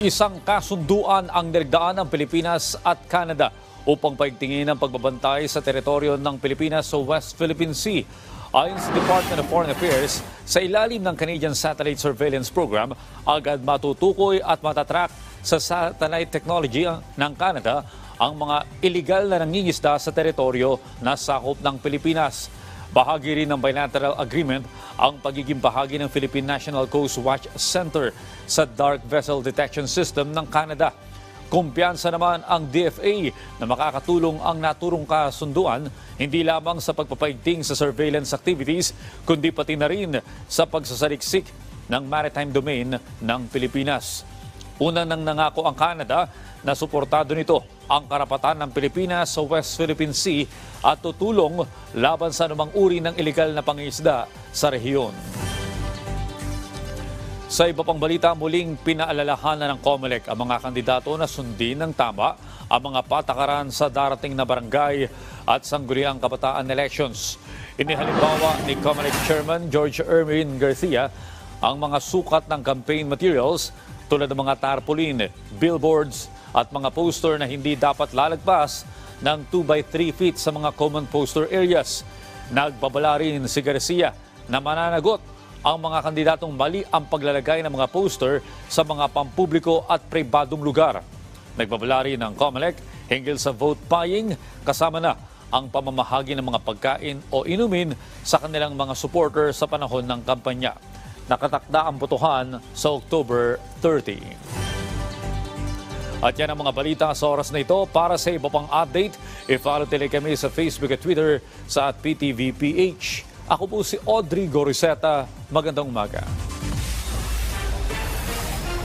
Isang kasunduan ang nilagdaan ng Pilipinas at Canada upang paigtingin ang pagbabantay sa teritoryo ng Pilipinas sa West Philippine Sea. Ayon sa Department of Foreign Affairs, sa ilalim ng Canadian Satellite Surveillance Program, agad matutukoy at matatrack sa satellite technology ng Canada ang mga iligal na nangingisda sa teritoryo na sakop ng Pilipinas. Bahagi rin ng bilateral agreement ang pagiging bahagi ng Philippine National Coast Watch Center sa Dark Vessel Detection System ng Canada. Kumpiyansa naman ang DFA na makakatulong ang naturong kasunduan hindi lamang sa pagpapaigting sa surveillance activities kundi pati na rin sa pagsasaliksik ng maritime domain ng Pilipinas. Una nang nangako ang Canada na suportado nito ang karapatan ng Pilipinas sa West Philippine Sea at tutulong laban sa anumang uri ng ilegal na pangingisda sa rehiyon. Sa iba pang balita, muling pinaalalahanan ng COMELEC ang mga kandidato na sundin ng tama ang mga patakaran sa darating na barangay at sangguniang kabataan elections. Inihalimbawa ni COMELEC Chairman George Erwin Garcia ang mga sukat ng campaign materials tulad ng mga tarpaulin, billboards at mga poster na hindi dapat lalagpas ng 2x3 feet sa mga common poster areas. Nagbabala rin si Garcia na mananagot ang mga kandidatong mali ang paglalagay ng mga poster sa mga pampubliko at pribadong lugar. Nagbabala rin ang COMELEC hinggil sa vote buying kasama na ang pamamahagi ng mga pagkain o inumin sa kanilang mga supporter sa panahon ng kampanya. Nakatakda ang botohan sa October 30. At yan ang mga balita sa oras na ito. Para sa iba pang update, i-follow nila kami sa Facebook at Twitter sa @PTVPH. Ako po si Audrey Goriseta. Magandang umaga.